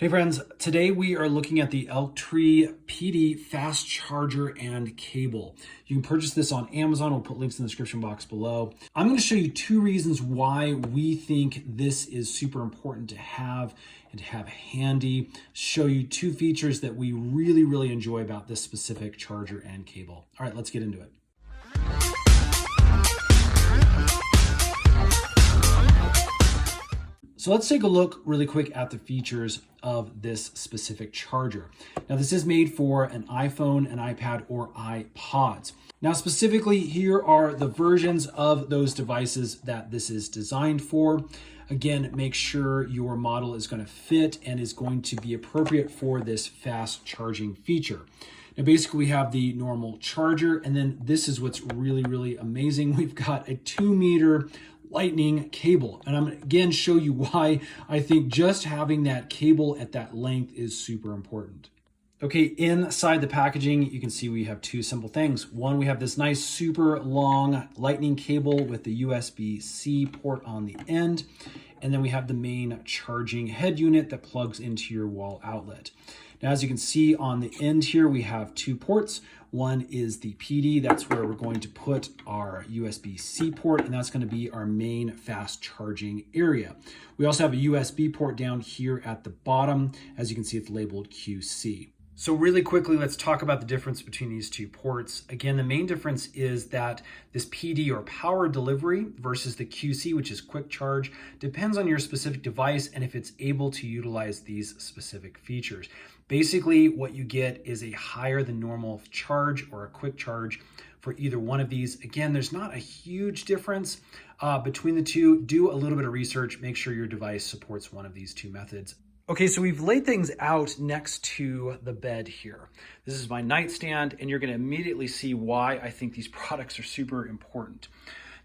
Hey friends, today we are looking at the Elktry PD Fast Charger and cable. You can purchase this on Amazon. We'll put links in the description box below. I'm going to show you two reasons why we think this is super important to have and to have handy. Show you two features that we really enjoy about this specific charger and cable. All right, let's get into it. So let's take a look really quick at the features of this specific charger. Now this is made for an iPhone, an iPad, or iPods. Now specifically, here are the versions of those devices that this is designed for. Again, make sure your model is going to fit and is going to be appropriate for this fast charging feature. Now basically we have the normal charger, and then this is what's really amazing. We've got a 2-meter lightning cable, and I'm going to again show you why I think just having that cable at that length is super important. Okay, inside the packaging, you can see we have two simple things. One, we have this nice super long lightning cable with the USB-C port on the end, and then we have the main charging head unit that plugs into your wall outlet. Now, as you can see on the end here, we have two ports. One is the PD, that's where we're going to put our USB-C port, and that's going to be our main fast charging area. We also have a USB port down here at the bottom. As you can see, it's labeled QC. So really quickly, let's talk about the difference between these two ports. Again, the main difference is that this PD, or power delivery, versus the QC, which is quick charge, depends on your specific device and if it's able to utilize these specific features. Basically, what you get is a higher than normal charge or a quick charge for either one of these. Again, there's not a huge difference between the two. Do a little bit of research, make sure your device supports one of these two methods. Okay, so we've laid things out next to the bed here. This is my nightstand, and you're gonna immediately see why I think these products are super important.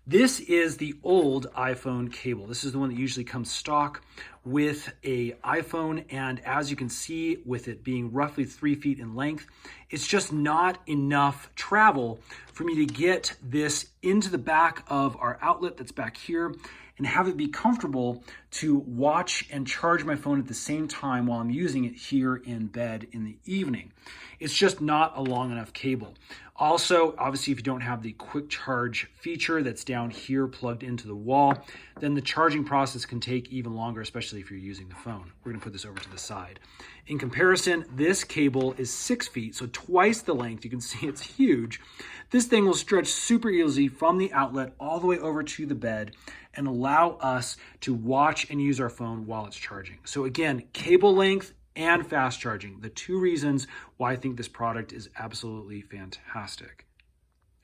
This is the old iPhone cable. This is the one that usually comes stock with a iPhone, and as you can see, with it being roughly 3 feet in length, it's just not enough travel for me to get this into the back of our outlet that's back here and have it be comfortable to watch and charge my phone at the same time while I'm using it here in bed in the evening. It's just not a long enough cable. Also, obviously, if you don't have the quick charge feature that's down here plugged into the wall, then the charging process can take even longer, especially if you're using the phone. We're gonna put this over to the side. In comparison, this cable is 6 feet, so twice the length. You can see it's huge. This thing will stretch super easily from the outlet all the way over to the bed and allow us to watch and use our phone while it's charging. So again, cable length and fast charging, the two reasons why I think this product is absolutely fantastic.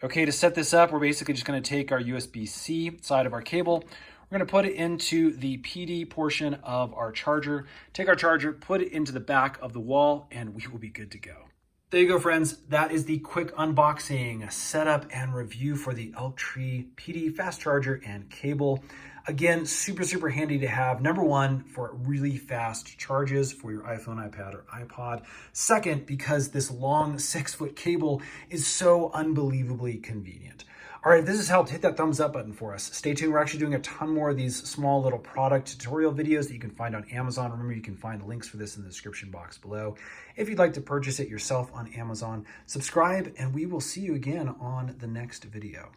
Okay, to set this up, we're basically just going to take our USB-C side of our cable. We're going to put it into the PD portion of our charger, take our charger, put it into the back of the wall, and we will be good to go. There you go, friends. That is the quick unboxing, setup, and review for the Elktry PD Fast Charger and cable. Again, super handy to have. Number one, for really fast charges for your iPhone, iPad, or iPod. Second, because this long 6-foot cable is so unbelievably convenient. All right, if this has helped, hit that thumbs up button for us. Stay tuned. We're actually doing a ton more of these small little product tutorial videos that you can find on Amazon. Remember, you can find the links for this in the description box below. If you'd like to purchase it yourself on Amazon, subscribe, and we will see you again on the next video.